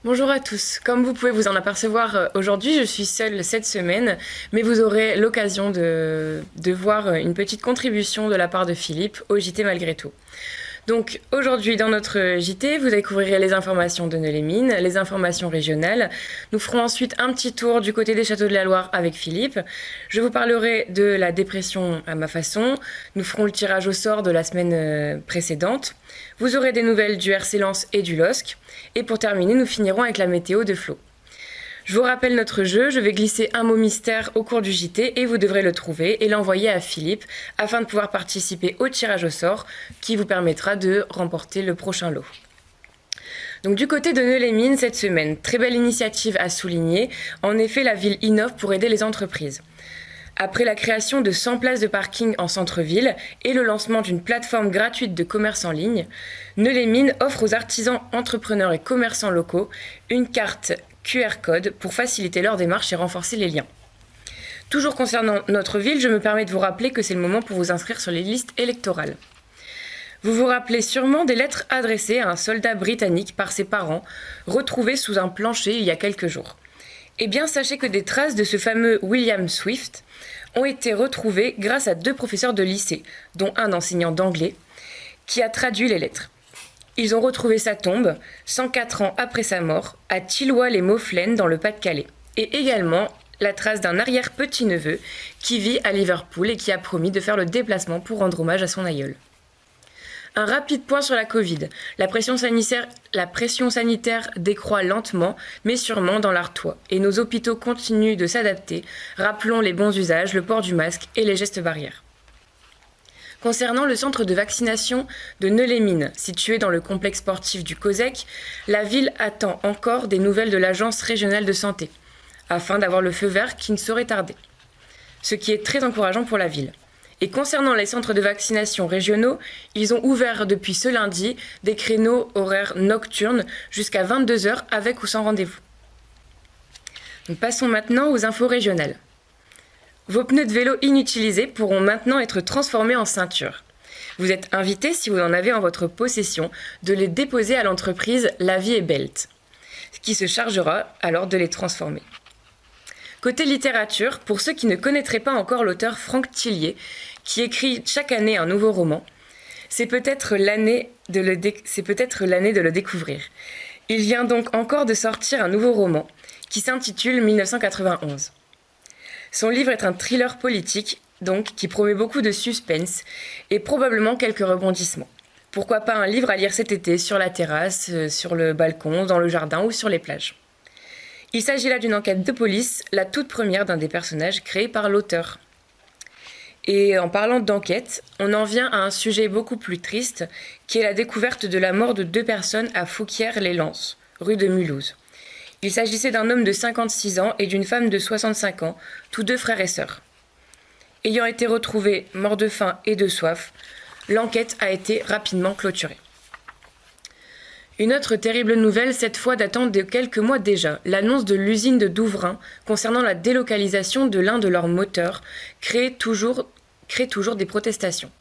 Bonjour à tous. Comme vous pouvez vous en apercevoir, aujourd'hui je suis seule cette semaine, mais vous aurez l'occasion de voir une petite contribution de la part de Philippe au JT malgré tout. Donc aujourd'hui dans notre JT, vous découvrirez les informations de Neux-les-Mines, les informations régionales. Nous ferons ensuite un petit tour du côté des châteaux de la Loire avec Philippe. Je vous parlerai de la dépression à ma façon. Nous ferons le tirage au sort de la semaine précédente. Vous aurez des nouvelles du RC Lens et du LOSC. Et pour terminer, nous finirons avec la météo de Flo. Je vous rappelle notre jeu, je vais glisser un mot mystère au cours du JT et vous devrez le trouver et l'envoyer à Philippe afin de pouvoir participer au tirage au sort qui vous permettra de remporter le prochain lot. Donc du côté de Neux-les-Mines cette semaine, très belle initiative à souligner. En effet, la ville innove pour aider les entreprises. Après la création de 100 places de parking en centre-ville et le lancement d'une plateforme gratuite de commerce en ligne, Neux-les-Mines offre aux artisans, entrepreneurs et commerçants locaux une carte QR code pour faciliter leur démarche et renforcer les liens. Toujours concernant notre ville, je me permets de vous rappeler que c'est le moment pour vous inscrire sur les listes électorales. Vous vous rappelez sûrement des lettres adressées à un soldat britannique par ses parents, retrouvées sous un plancher il y a quelques jours. Eh bien, sachez que des traces de ce fameux William Swift ont été retrouvées grâce à 2 professeurs de lycée, dont un enseignant d'anglais, qui a traduit les lettres. Ils ont retrouvé sa tombe, 104 ans après sa mort, à Tilloy-les-Mauflaines dans le Pas-de-Calais. Et également la trace d'un arrière-petit-neveu qui vit à Liverpool et qui a promis de faire le déplacement pour rendre hommage à son aïeul. Un rapide point sur la Covid. La pression sanitaire décroît lentement, mais sûrement dans l'Artois. Et nos hôpitaux continuent de s'adapter. Rappelons les bons usages, le port du masque et les gestes barrières. Concernant le centre de vaccination de Neux-les-Mines, situé dans le complexe sportif du COSEC, la ville attend encore des nouvelles de l'Agence régionale de santé, afin d'avoir le feu vert qui ne saurait tarder. Ce qui est très encourageant pour la ville. Et concernant les centres de vaccination régionaux, ils ont ouvert depuis ce lundi des créneaux horaires nocturnes jusqu'à 22h avec ou sans rendez-vous. Donc passons maintenant aux infos régionales. Vos pneus de vélo inutilisés pourront maintenant être transformés en ceinture. Vous êtes invité, si vous en avez en votre possession, de les déposer à l'entreprise La Vie et Belt, qui se chargera alors de les transformer. Côté littérature, pour ceux qui ne connaîtraient pas encore l'auteur Franck Tillier, qui écrit chaque année un nouveau roman, c'est peut-être l'année de le découvrir. Il vient donc encore de sortir un nouveau roman, qui s'intitule 1991. Son livre est un thriller politique, donc, qui promet beaucoup de suspense et probablement quelques rebondissements. Pourquoi pas un livre à lire cet été sur la terrasse, sur le balcon, dans le jardin ou sur les plages. Il s'agit là d'une enquête de police, la toute première d'un des personnages créés par l'auteur. Et en parlant d'enquête, on en vient à un sujet beaucoup plus triste, qui est la découverte de la mort de 2 personnes à Fouquier-les-Lances, rue de Mulhouse. Il s'agissait d'un homme de 56 ans et d'une femme de 65 ans, tous 2 frères et sœurs. Ayant été retrouvés morts de faim et de soif, l'enquête a été rapidement clôturée. Une autre terrible nouvelle, cette fois datant de quelques mois déjà, l'annonce de l'usine de Douvrin concernant la délocalisation de l'un de leurs moteurs crée toujours des protestations.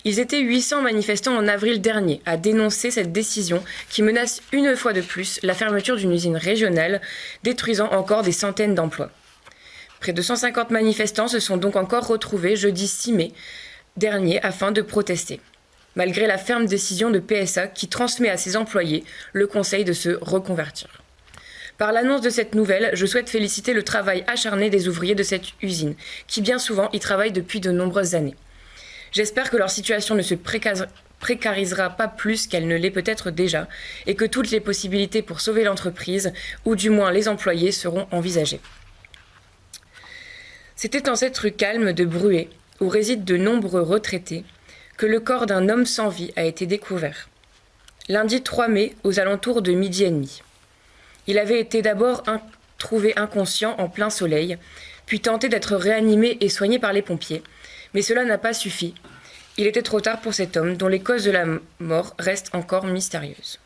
Ils étaient 800 manifestants en avril dernier à dénoncer cette décision qui menace une fois de plus la fermeture d'une usine régionale, détruisant encore des centaines d'emplois. Près de 150 manifestants se sont donc encore retrouvés jeudi 6 mai dernier afin de protester, malgré la ferme décision de PSA qui transmet à ses employés le conseil de se reconvertir. Par l'annonce de cette nouvelle, je souhaite féliciter le travail acharné des ouvriers de cette usine, qui bien souvent y travaillent depuis de nombreuses années. J'espère que leur situation ne se précarisera pas plus qu'elle ne l'est peut-être déjà, et que toutes les possibilités pour sauver l'entreprise, ou du moins les employés, seront envisagées. C'était en cette rue calme de Bruay, où résident de nombreux retraités, que le corps d'un homme sans vie a été découvert. Lundi 3 mai, aux alentours de 12h30. Il avait été d'abord trouvé inconscient en plein soleil, puis tenté d'être réanimé et soigné par les pompiers. Mais cela n'a pas suffi. Il était trop tard pour cet homme, dont les causes de la mort restent encore mystérieuses.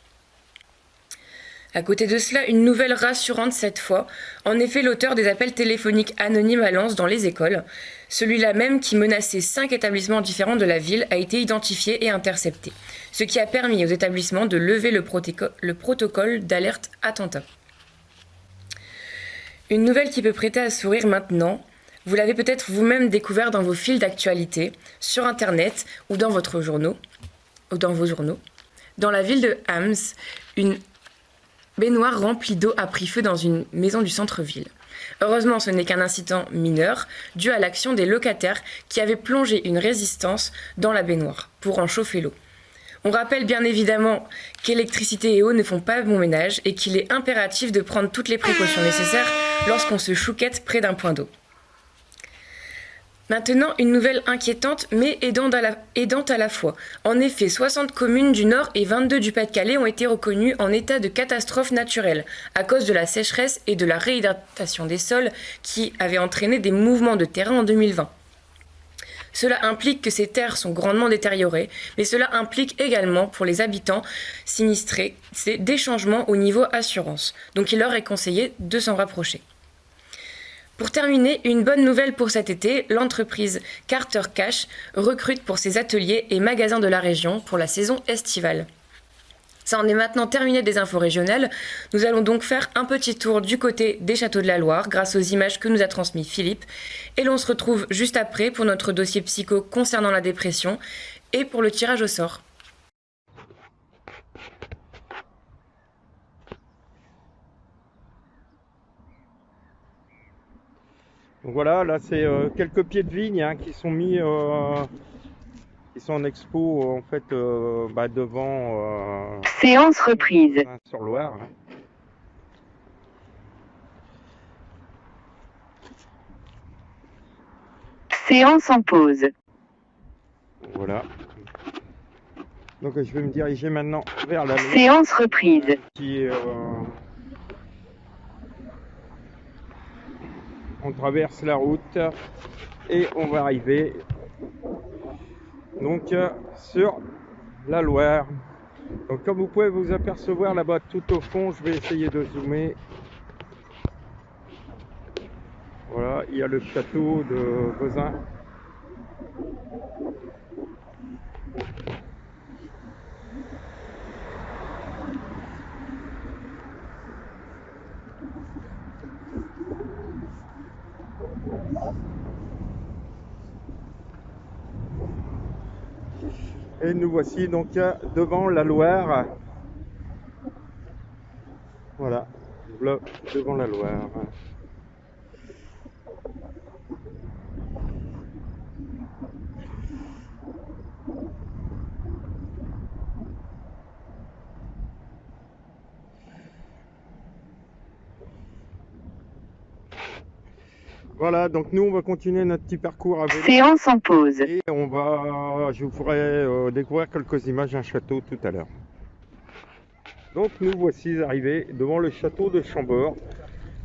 À côté de cela, une nouvelle rassurante cette fois. En effet, l'auteur des appels téléphoniques anonymes à Lens dans les écoles, celui-là même qui menaçait 5 établissements différents de la ville, a été identifié et intercepté, ce qui a permis aux établissements de lever le protocole d'alerte attentat. Une nouvelle qui peut prêter à sourire maintenant, vous l'avez peut-être vous-même découvert dans vos fils d'actualité, sur Internet ou dans vos journaux. Dans la ville de Hams, une baignoire remplie d'eau a pris feu dans une maison du centre-ville. Heureusement, ce n'est qu'un incident mineur, dû à l'action des locataires qui avaient plongé une résistance dans la baignoire pour en chauffer l'eau. On rappelle bien évidemment qu'électricité et eau ne font pas bon ménage et qu'il est impératif de prendre toutes les précautions nécessaires lorsqu'on se chouquette près d'un point d'eau. Maintenant, une nouvelle inquiétante mais aidante à la fois. En effet, 60 communes du Nord et 22 du Pas-de-Calais ont été reconnues en état de catastrophe naturelle à cause de la sécheresse et de la réhydratation des sols qui avaient entraîné des mouvements de terrain en 2020. Cela implique que ces terres sont grandement détériorées, mais cela implique également pour les habitants sinistrés des changements au niveau assurance. Donc il leur est conseillé de s'en rapprocher. Pour terminer, une bonne nouvelle pour cet été, l'entreprise Carter Cash recrute pour ses ateliers et magasins de la région pour la saison estivale. Ça en est maintenant terminé des infos régionales. Nous allons donc faire un petit tour du côté des châteaux de la Loire grâce aux images que nous a transmis Philippe. Et l'on se retrouve juste après pour notre dossier psycho concernant la dépression et pour le tirage au sort. Donc voilà, là c'est quelques pieds de vigne qui sont mis, qui sont en expo en fait devant séance reprise sur Loire. Séance en pause. Voilà. Donc je vais me diriger maintenant vers la Loire. Séance reprise. On traverse la route et on va arriver donc sur la Loire. Donc comme vous pouvez vous apercevoir là-bas tout au fond, je vais essayer de zoomer. Voilà, il y a le château de Vezin. Et nous voici donc devant la Loire. Voilà, là, devant la Loire. Voilà, donc nous on va continuer notre petit parcours à vélo. Séance en pause. Et je vous ferai découvrir quelques images d'un château tout à l'heure. Donc nous voici arrivés devant le château de Chambord.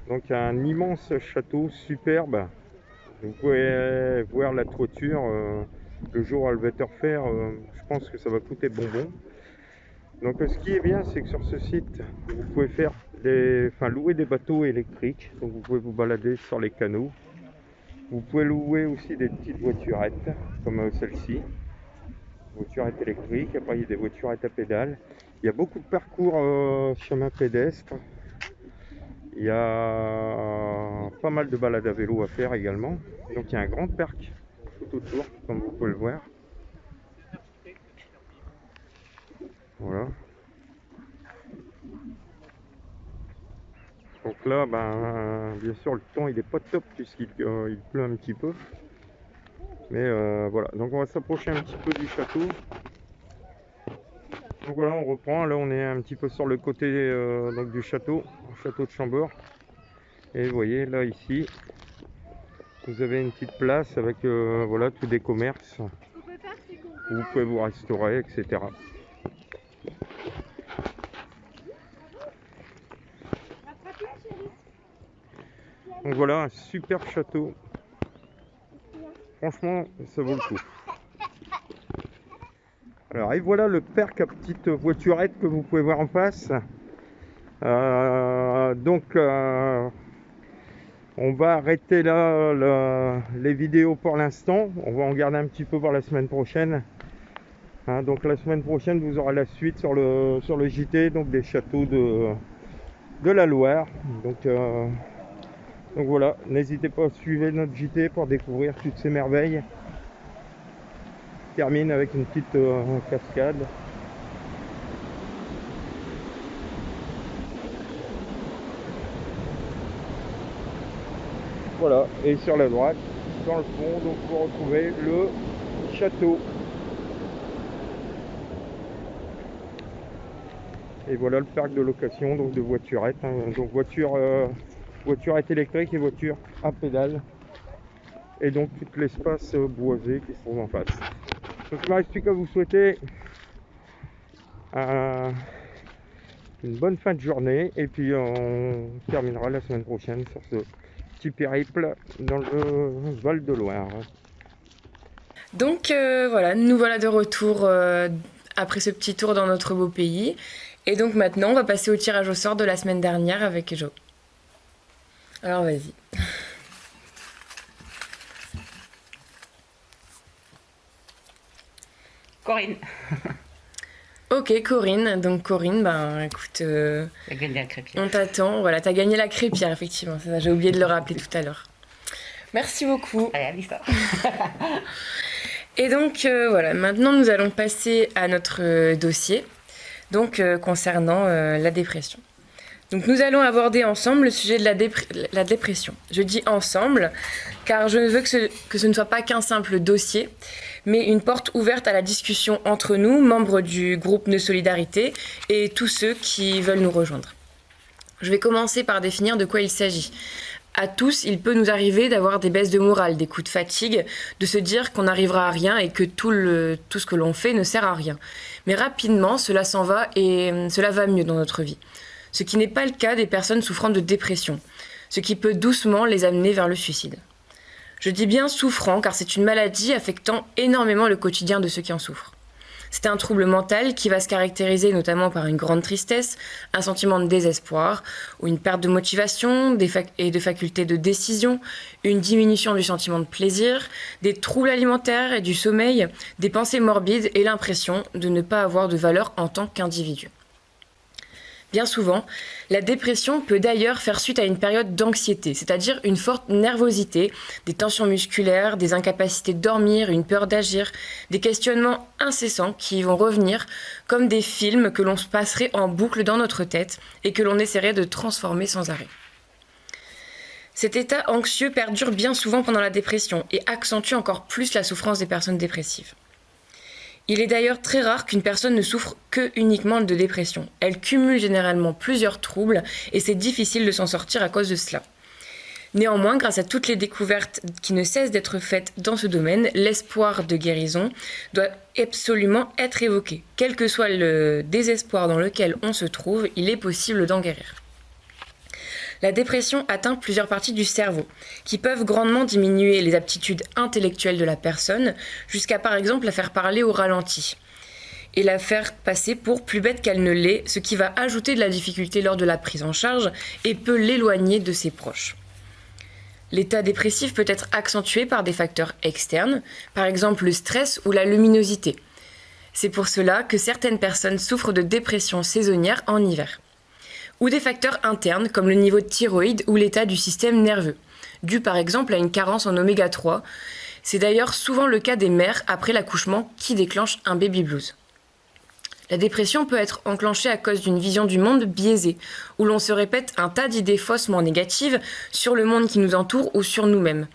Donc un immense château superbe. Vous pouvez voir la toiture. Le jour où elle va être refaire, je pense que ça va coûter bonbon. Donc ce qui est bien, c'est que sur ce site, vous pouvez louer des bateaux électriques. Donc vous pouvez vous balader sur les canaux. Vous pouvez louer aussi des petites voiturettes, comme celle-ci. Voiturettes électriques. Après, il y a des voiturettes à pédales. Il y a beaucoup de parcours chemin pédestre. Il y a pas mal de balades à vélo à faire également. Donc il y a un grand parc tout autour, comme vous pouvez le voir. Voilà. Donc là, bien sûr, le temps il est pas top puisqu'il pleut un petit peu. Mais voilà, donc on va s'approcher un petit peu du château. Donc voilà, on reprend. Là, on est un petit peu sur le côté donc du château, le château de Chambord. Et vous voyez, là, ici, vous avez une petite place avec voilà, tous des commerces où vous pouvez vous restaurer, etc. Donc voilà, un super château. Franchement, ça vaut le coup. Alors, et voilà le parc à petites voiturettes que vous pouvez voir en face. On va arrêter là les vidéos pour l'instant. On va en garder un petit peu pour la semaine prochaine. Hein, donc la semaine prochaine, vous aurez la suite sur le JT, donc des châteaux de la Loire. Donc voilà, n'hésitez pas à suivre notre JT pour découvrir toutes ces merveilles. Je termine avec une petite cascade. Voilà, et sur la droite, dans le fond, donc vous retrouvez le château. Et voilà le parc de location, donc de voiturettes, hein, donc voiturettes électriques et voitures à pédale. Et donc tout l'espace boisé qui se trouve en face. Donc il ne me reste plus qu'à vous souhaiter une bonne fin de journée. Et puis on terminera la semaine prochaine sur ce petit périple dans le Val-de-Loire. Donc voilà, nous voilà de retour après ce petit tour dans notre beau pays. Et donc maintenant, on va passer au tirage au sort de la semaine dernière avec Jo. Alors vas-y. Corinne. Ok, Corinne. Donc Corinne, ben écoute, T'as gagné la crêpière. on t'attend. Voilà, t'as gagné la crêpière, effectivement. Ça, j'ai oublié de le rappeler tout à l'heure. Merci beaucoup. Allez, à l'histoire. Et donc voilà, maintenant nous allons passer à notre dossier, donc concernant la dépression. Donc nous allons aborder ensemble le sujet de la dépression. Je dis ensemble car je veux que ce ne soit pas qu'un simple dossier, mais une porte ouverte à la discussion entre nous, membres du groupe de solidarité, et tous ceux qui veulent nous rejoindre. Je vais commencer par définir de quoi il s'agit. À tous, il peut nous arriver d'avoir des baisses de morale, des coups de fatigue, de se dire qu'on n'arrivera à rien et que tout ce que l'on fait ne sert à rien. Mais rapidement, cela s'en va et cela va mieux dans notre vie. Ce qui n'est pas le cas des personnes souffrant de dépression, ce qui peut doucement les amener vers le suicide. Je dis bien souffrant car c'est une maladie affectant énormément le quotidien de ceux qui en souffrent. C'est un trouble mental qui va se caractériser notamment par une grande tristesse, un sentiment de désespoir, ou une perte de motivation et de faculté de décision, une diminution du sentiment de plaisir, des troubles alimentaires et du sommeil, des pensées morbides et l'impression de ne pas avoir de valeur en tant qu'individu. Bien souvent, la dépression peut d'ailleurs faire suite à une période d'anxiété, c'est-à-dire une forte nervosité, des tensions musculaires, des incapacités de dormir, une peur d'agir, des questionnements incessants qui vont revenir comme des films que l'on se passerait en boucle dans notre tête et que l'on essaierait de transformer sans arrêt. Cet état anxieux perdure bien souvent pendant la dépression et accentue encore plus la souffrance des personnes dépressives. Il est d'ailleurs très rare qu'une personne ne souffre que uniquement de dépression. Elle cumule généralement plusieurs troubles et c'est difficile de s'en sortir à cause de cela. Néanmoins, grâce à toutes les découvertes qui ne cessent d'être faites dans ce domaine, l'espoir de guérison doit absolument être évoqué. Quel que soit le désespoir dans lequel on se trouve, il est possible d'en guérir. La dépression atteint plusieurs parties du cerveau, qui peuvent grandement diminuer les aptitudes intellectuelles de la personne, jusqu'à par exemple la faire parler au ralenti, et la faire passer pour plus bête qu'elle ne l'est, ce qui va ajouter de la difficulté lors de la prise en charge et peut l'éloigner de ses proches. L'état dépressif peut être accentué par des facteurs externes, par exemple le stress ou la luminosité. C'est pour cela que certaines personnes souffrent de dépression saisonnière en hiver. Ou des facteurs internes comme le niveau de thyroïde ou l'état du système nerveux, dû par exemple à une carence en oméga 3. C'est d'ailleurs souvent le cas des mères après l'accouchement qui déclenche un baby blues. La dépression peut être enclenchée à cause d'une vision du monde biaisée, où l'on se répète un tas d'idées faussement négatives sur le monde qui nous entoure ou sur nous-mêmes.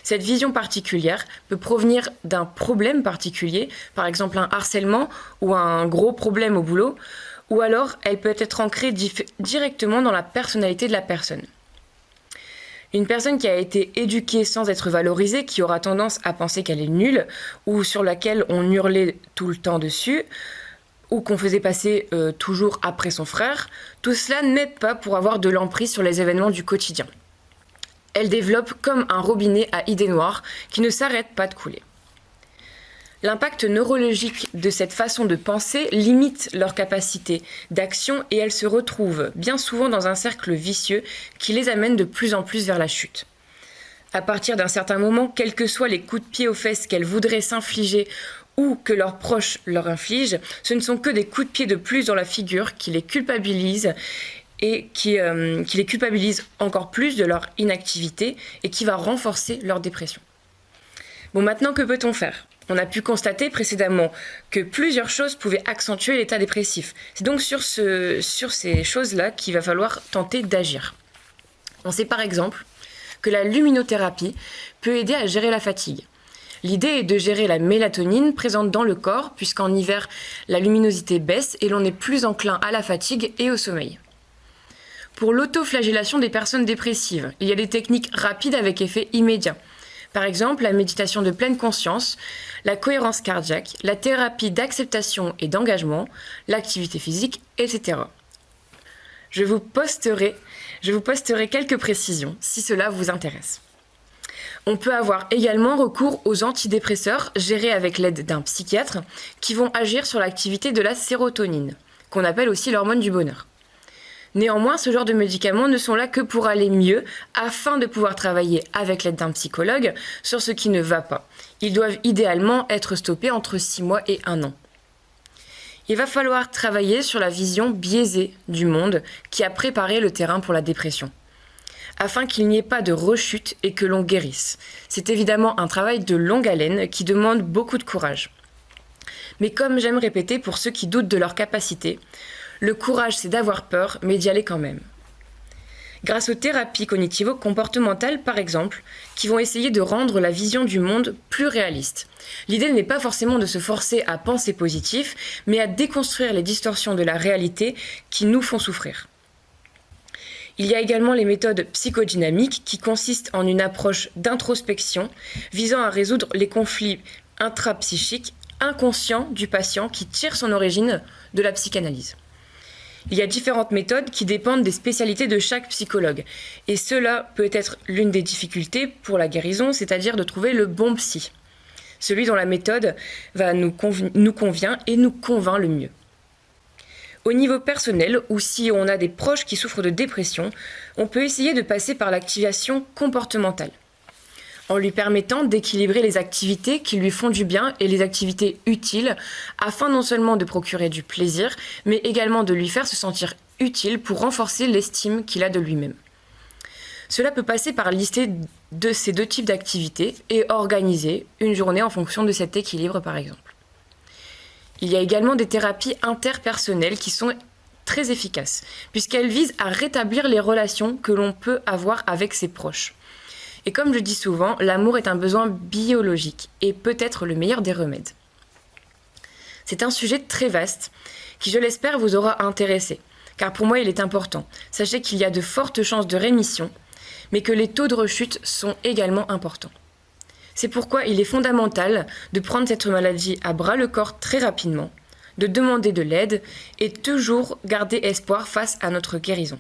Cette vision particulière peut provenir d'un problème particulier, par exemple un harcèlement ou un gros problème au boulot, ou alors elle peut être ancrée directement dans la personnalité de la personne. Une personne qui a été éduquée sans être valorisée, qui aura tendance à penser qu'elle est nulle, ou sur laquelle on hurlait tout le temps dessus, ou qu'on faisait passer toujours après son frère, tout cela n'aide pas pour avoir de l'emprise sur les événements du quotidien. Elle développe comme un robinet à idées noires qui ne s'arrête pas de couler. L'impact neurologique de cette façon de penser limite leur capacité d'action et elles se retrouvent bien souvent dans un cercle vicieux qui les amène de plus en plus vers la chute. À partir d'un certain moment, quels que soient les coups de pied aux fesses qu'elles voudraient s'infliger ou que leurs proches leur infligent, ce ne sont que des coups de pied de plus dans la figure qui les culpabilisent et qui les culpabilisent encore plus de leur inactivité et qui va renforcer leur dépression. Bon, maintenant, que peut-on faire ? On a pu constater précédemment que plusieurs choses pouvaient accentuer l'état dépressif. C'est donc sur ces choses-là qu'il va falloir tenter d'agir. On sait par exemple que la luminothérapie peut aider à gérer la fatigue. L'idée est de gérer la mélatonine présente dans le corps, puisqu'en hiver, la luminosité baisse et l'on est plus enclin à la fatigue et au sommeil. Pour l'autoflagellation des personnes dépressives, il y a des techniques rapides avec effet immédiat. Par exemple, la méditation de pleine conscience, la cohérence cardiaque, la thérapie d'acceptation et d'engagement, l'activité physique, etc. Je vous posterai quelques précisions si cela vous intéresse. On peut avoir également recours aux antidépresseurs gérés avec l'aide d'un psychiatre qui vont agir sur l'activité de la sérotonine, qu'on appelle aussi l'hormone du bonheur. Néanmoins, ce genre de médicaments ne sont là que pour aller mieux afin de pouvoir travailler avec l'aide d'un psychologue sur ce qui ne va pas. Ils doivent idéalement être stoppés entre 6 mois et 1 an. Il va falloir travailler sur la vision biaisée du monde qui a préparé le terrain pour la dépression, afin qu'il n'y ait pas de rechute et que l'on guérisse. C'est évidemment un travail de longue haleine qui demande beaucoup de courage. Mais comme j'aime répéter pour ceux qui doutent de leur capacité, le courage c'est d'avoir peur, mais d'y aller quand même. Grâce aux thérapies cognitivo-comportementales par exemple, qui vont essayer de rendre la vision du monde plus réaliste. L'idée n'est pas forcément de se forcer à penser positif, mais à déconstruire les distorsions de la réalité qui nous font souffrir. Il y a également les méthodes psychodynamiques qui consistent en une approche d'introspection visant à résoudre les conflits intrapsychiques inconscients du patient qui tirent son origine de la psychanalyse. Il y a différentes méthodes qui dépendent des spécialités de chaque psychologue. Et cela peut être l'une des difficultés pour la guérison, c'est-à-dire de trouver le bon psy. Celui dont la méthode nous convient et nous convainc le mieux. Au niveau personnel, ou si on a des proches qui souffrent de dépression, on peut essayer de passer par l'activation comportementale, en lui permettant d'équilibrer les activités qui lui font du bien et les activités utiles, afin non seulement de procurer du plaisir, mais également de lui faire se sentir utile pour renforcer l'estime qu'il a de lui-même. Cela peut passer par lister de ces 2 types d'activités et organiser une journée en fonction de cet équilibre par exemple. Il y a également des thérapies interpersonnelles qui sont très efficaces, puisqu'elles visent à rétablir les relations que l'on peut avoir avec ses proches. Et comme je dis souvent, l'amour est un besoin biologique et peut être le meilleur des remèdes. C'est un sujet très vaste qui, je l'espère, vous aura intéressé, car pour moi il est important. Sachez qu'il y a de fortes chances de rémission, mais que les taux de rechute sont également importants. C'est pourquoi il est fondamental de prendre cette maladie à bras-le-corps très rapidement, de demander de l'aide et toujours garder espoir face à notre guérison.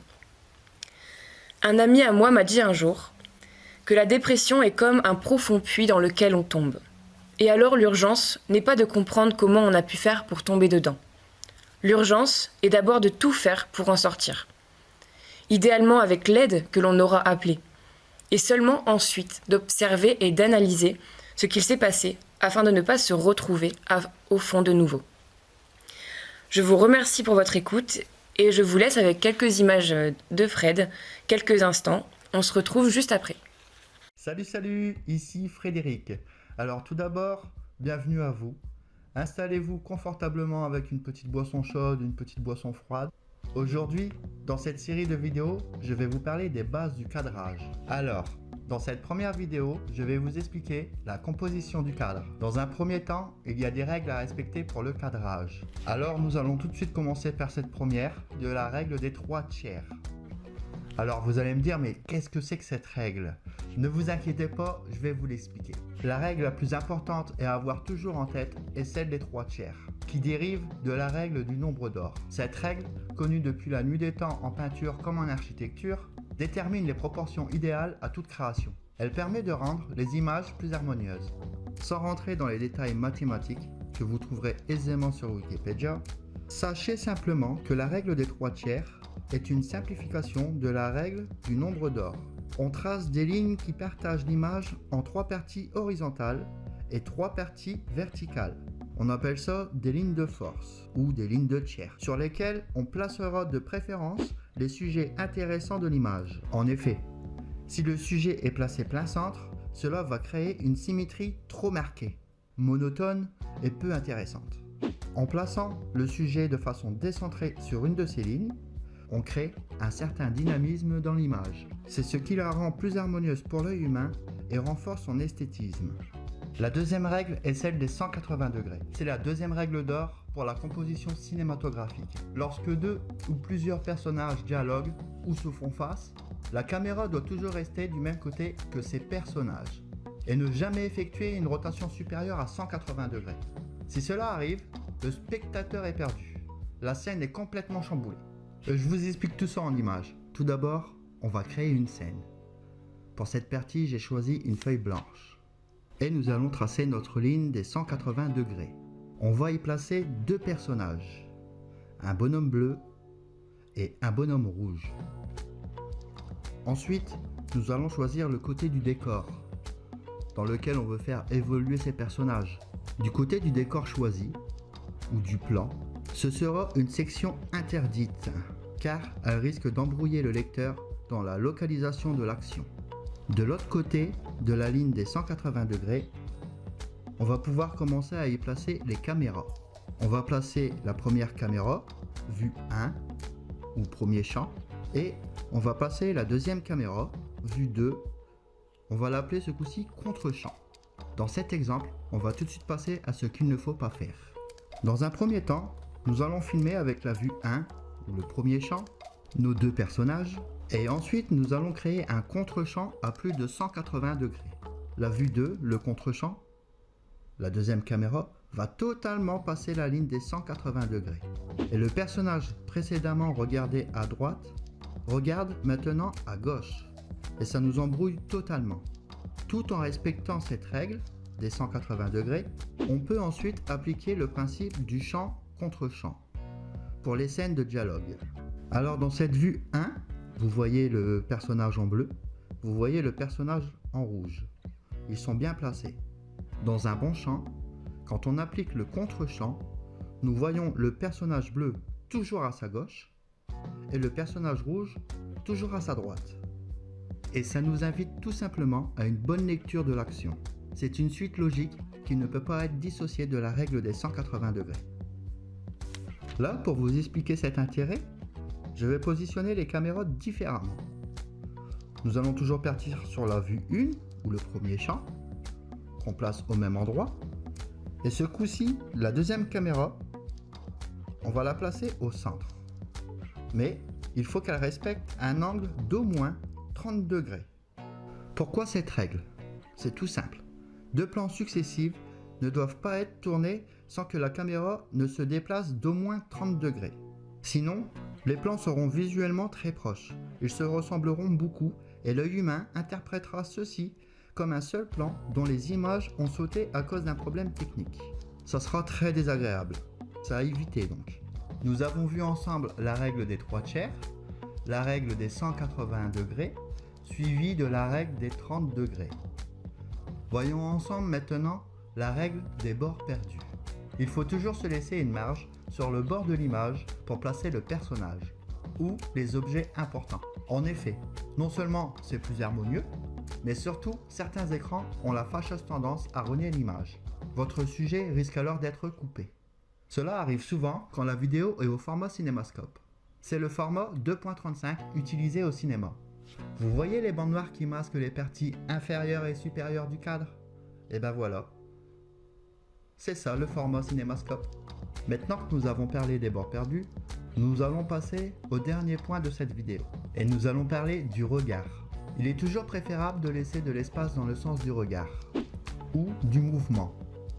Un ami à moi m'a dit un jour que la dépression est comme un profond puits dans lequel on tombe. Et alors l'urgence n'est pas de comprendre comment on a pu faire pour tomber dedans. L'urgence est d'abord de tout faire pour en sortir. Idéalement avec l'aide que l'on aura appelée. Et seulement ensuite d'observer et d'analyser ce qu'il s'est passé afin de ne pas se retrouver au fond de nouveau. Je vous remercie pour votre écoute et je vous laisse avec quelques images de Fred, quelques instants. On se retrouve juste après. Salut, ici Frédéric. Alors tout d'abord, bienvenue à vous. Installez-vous confortablement avec une petite boisson chaude, une petite boisson froide. Aujourd'hui, dans cette série de vidéos, je vais vous parler des bases du cadrage. Alors, dans cette première vidéo, je vais vous expliquer la composition du cadre. Dans un premier temps, il y a des règles à respecter pour le cadrage. Alors nous allons tout de suite commencer par cette première, de la règle des 3 tiers. Alors vous allez me dire, mais qu'est-ce que c'est que cette règle? Ne vous inquiétez pas, je vais vous l'expliquer. La règle la plus importante et à avoir toujours en tête est celle des 3 tiers, qui dérive de la règle du nombre d'or. Cette règle, connue depuis la nuit des temps en peinture comme en architecture, détermine les proportions idéales à toute création. Elle permet de rendre les images plus harmonieuses. Sans rentrer dans les détails mathématiques que vous trouverez aisément sur Wikipédia, sachez simplement que la règle des 3/4 est une simplification de la règle du nombre d'or. On trace des lignes qui partagent l'image en 3 parties horizontales et 3 parties verticales. On appelle ça des lignes de force ou des lignes de tiers, sur lesquelles on placera de préférence les sujets intéressants de l'image. En effet, si le sujet est placé plein centre, cela va créer une symétrie trop marquée, monotone et peu intéressante. En plaçant le sujet de façon décentrée sur une de ces lignes, on crée un certain dynamisme dans l'image. C'est ce qui la rend plus harmonieuse pour l'œil humain et renforce son esthétisme. La deuxième règle est celle des 180 degrés. C'est la deuxième règle d'or pour la composition cinématographique. Lorsque 2 ou plusieurs personnages dialoguent ou se font face, la caméra doit toujours rester du même côté que ces personnages et ne jamais effectuer une rotation supérieure à 180 degrés. Si cela arrive, le spectateur est perdu. La scène est complètement chamboulée. Je vous explique tout ça en images. Tout d'abord, on va créer une scène. Pour cette partie, j'ai choisi une feuille blanche. Et nous allons tracer notre ligne des 180 degrés. On va y placer 2 personnages, un bonhomme bleu et un bonhomme rouge. Ensuite, nous allons choisir le côté du décor, dans lequel on veut faire évoluer ces personnages. Du côté du décor choisi, ou du plan, ce sera une section interdite, car elle risque d'embrouiller le lecteur dans la localisation de l'action. De l'autre côté de la ligne des 180 degrés, on va pouvoir commencer à y placer les caméras. On va placer la première caméra, vue 1, ou premier champ, et on va placer la deuxième caméra, vue 2, on va l'appeler ce coup-ci contre-champ. Dans cet exemple, on va tout de suite passer à ce qu'il ne faut pas faire. Dans un premier temps, nous allons filmer avec la vue 1, ou le premier champ, nos 2 personnages, et ensuite nous allons créer un contre-champ à plus de 180 degrés. La vue 2, le contre-champ, la deuxième caméra, va totalement passer la ligne des 180 degrés. Et le personnage précédemment regardé à droite, regarde maintenant à gauche. Et ça nous embrouille totalement. Tout en respectant cette règle des 180 degrés, on peut ensuite appliquer le principe du champ contre champ pour les scènes de dialogue. Alors dans cette vue 1, vous voyez le personnage en bleu, vous voyez le personnage en rouge. Ils sont bien placés. Dans un bon champ, quand on applique le contre-champ, nous voyons le personnage bleu toujours à sa gauche et le personnage rouge toujours à sa droite. Et ça nous invite tout simplement à une bonne lecture de l'action. C'est une suite logique qui ne peut pas être dissociée de la règle des 180 degrés. Là, pour vous expliquer cet intérêt, je vais positionner les caméras différemment. Nous allons toujours partir sur la vue 1, ou le premier champ, qu'on place au même endroit. Et ce coup-ci, la deuxième caméra, on va la placer au centre. Mais il faut qu'elle respecte un angle d'au moins 30 degrés. Pourquoi cette règle? C'est tout simple. 2 plans successifs ne doivent pas être tournés sans que la caméra ne se déplace d'au moins 30 degrés. Sinon, les plans seront visuellement très proches. Ils se ressembleront beaucoup et l'œil humain interprétera ceci comme un seul plan dont les images ont sauté à cause d'un problème technique. Ça sera très désagréable. Ça à éviter donc. Nous avons vu ensemble la règle des 3/4, la règle des 180 degrés, suivie de la règle des 30 degrés. Voyons ensemble maintenant la règle des bords perdus. Il faut toujours se laisser une marge sur le bord de l'image pour placer le personnage ou les objets importants. En effet, non seulement c'est plus harmonieux, mais surtout certains écrans ont la fâcheuse tendance à renier l'image. Votre sujet risque alors d'être coupé. Cela arrive souvent quand la vidéo est au format cinémascope. C'est le format 2.35 utilisé au cinéma. Vous voyez les bandes noires qui masquent les parties inférieures et supérieures du cadre? Et ben voilà. C'est ça le format cinémascope. Maintenant que nous avons parlé des bords perdus, nous allons passer au dernier point de cette vidéo. Et nous allons parler du regard. Il est toujours préférable de laisser de l'espace dans le sens du regard ou du mouvement,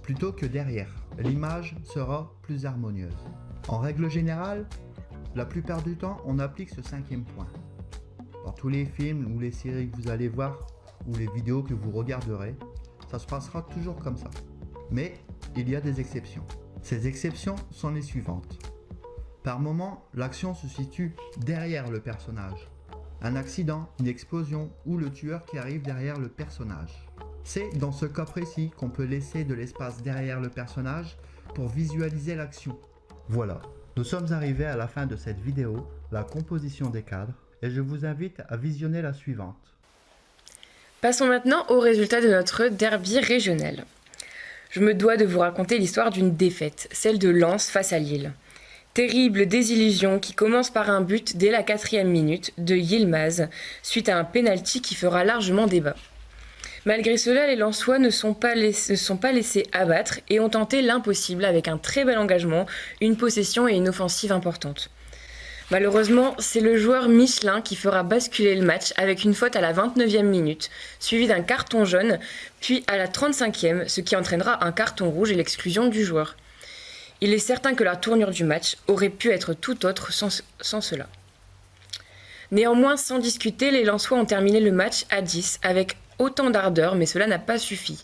plutôt que derrière. L'image sera plus harmonieuse. En règle générale, la plupart du temps, on applique ce 5e point. Dans tous les films ou les séries que vous allez voir ou les vidéos que vous regarderez, ça se passera toujours comme ça. Mais il y a des exceptions. Ces exceptions sont les suivantes. Par moment, l'action se situe derrière le personnage. Un accident, une explosion ou le tueur qui arrive derrière le personnage. C'est dans ce cas précis qu'on peut laisser de l'espace derrière le personnage pour visualiser l'action. Voilà, nous sommes arrivés à la fin de cette vidéo, la composition des cadres, et je vous invite à visionner la suivante. Passons maintenant aux résultats de notre derby régional. Je me dois de vous raconter l'histoire d'une défaite, celle de Lens face à Lille. Terrible désillusion qui commence par un but dès la 4e minute de Yilmaz, suite à un pénalty qui fera largement débat. Malgré cela, les Lensois ne sont pas laissés abattre et ont tenté l'impossible avec un très bel engagement, une possession et une offensive importante. Malheureusement, c'est le joueur Michelin qui fera basculer le match avec une faute à la 29e minute, suivie d'un carton jaune, puis à la 35e, ce qui entraînera un carton rouge et l'exclusion du joueur. Il est certain que la tournure du match aurait pu être tout autre sans cela. Néanmoins, sans discuter, les Lensois ont terminé le match à 10 avec autant d'ardeur, mais cela n'a pas suffi.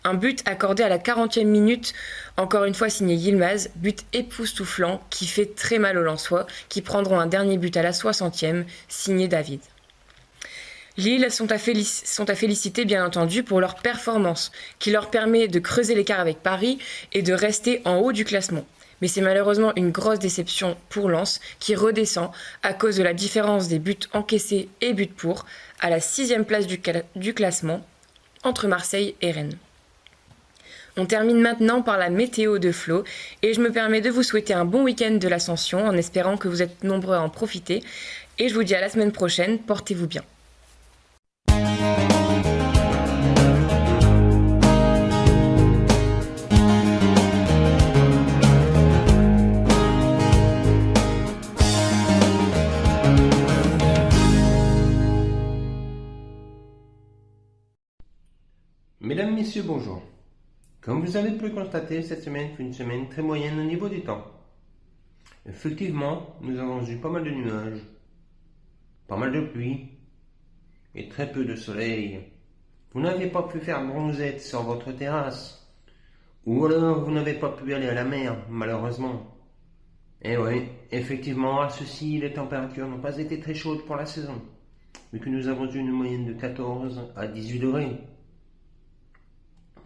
Un but accordé à la 40e minute, encore une fois signé Yilmaz, but époustouflant qui fait très mal aux Lensois, qui prendront un dernier but à la 60e, signé David. Lille sont à féliciter bien entendu pour leur performance, qui leur permet de creuser l'écart avec Paris et de rester en haut du classement. Mais c'est malheureusement une grosse déception pour Lens, qui redescend à cause de la différence des buts encaissés et buts pour, à la 6e place du classement, entre Marseille et Rennes. On termine maintenant par la météo de Flo, et je me permets de vous souhaiter un bon week-end de l'Ascension, en espérant que vous êtes nombreux à en profiter, et je vous dis à la semaine prochaine, portez-vous bien. Mesdames, Messieurs, bonjour. Comme vous avez pu le constater, cette semaine fut une semaine très moyenne au niveau du temps. Effectivement, nous avons eu pas mal de nuages, pas mal de pluie et très peu de soleil. Vous n'avez pas pu faire bronzette sur votre terrasse, ou alors vous n'avez pas pu aller à la mer, malheureusement. Et oui, effectivement, à ceci, les températures n'ont pas été très chaudes pour la saison, vu que nous avons eu une moyenne de 14 à 18 degrés.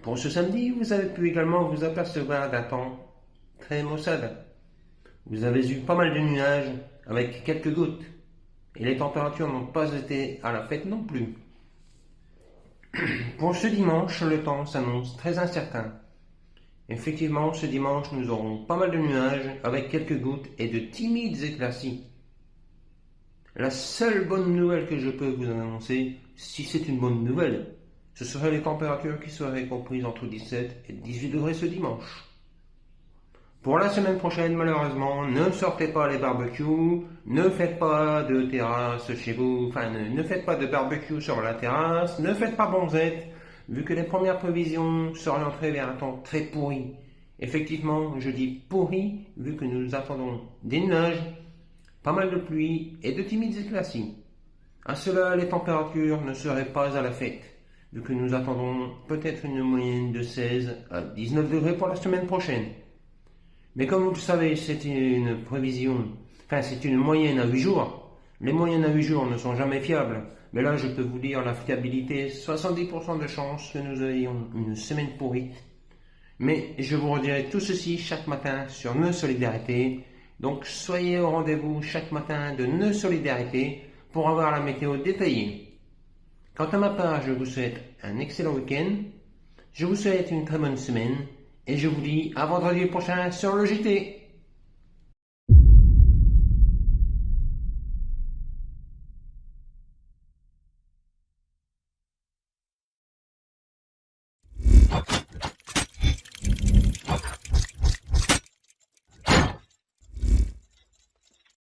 Pour ce samedi, vous avez pu également vous apercevoir d'un temps très maussade. Vous avez eu pas mal de nuages avec quelques gouttes, et les températures n'ont pas été à la fête non plus. Pour ce dimanche, le temps s'annonce très incertain. Effectivement, ce dimanche, nous aurons pas mal de nuages avec quelques gouttes et de timides éclaircies. La seule bonne nouvelle que je peux vous annoncer, si c'est une bonne nouvelle, ce seraient les températures qui seraient comprises entre 17 et 18 degrés ce dimanche. Pour la semaine prochaine, malheureusement, ne sortez pas les barbecues, ne faites pas de terrasse chez vous, enfin ne faites pas de barbecue sur la terrasse, ne faites pas bronzette, vu que les premières prévisions s'orienteraient vers un temps très pourri. Effectivement, je dis pourri, vu que nous attendons des nuages, pas mal de pluie et de timides éclaircies. À cela, les températures ne seraient pas à la fête, vu que nous attendons peut-être une moyenne de 16 à 19 degrés pour la semaine prochaine. Mais comme vous le savez, c'est une prévision, c'est une moyenne à 8 jours. Les moyennes à 8 jours ne sont jamais fiables. Mais là, je peux vous dire la fiabilité, 70% de chance que nous ayons une semaine pourrie. Mais je vous redirai tout ceci chaque matin sur Nœud Solidarité. Donc soyez au rendez-vous chaque matin de Nœud Solidarité pour avoir la météo détaillée. Quant à ma part, je vous souhaite un excellent week-end, je vous souhaite une très bonne semaine, et je vous dis à vendredi prochain sur le JT.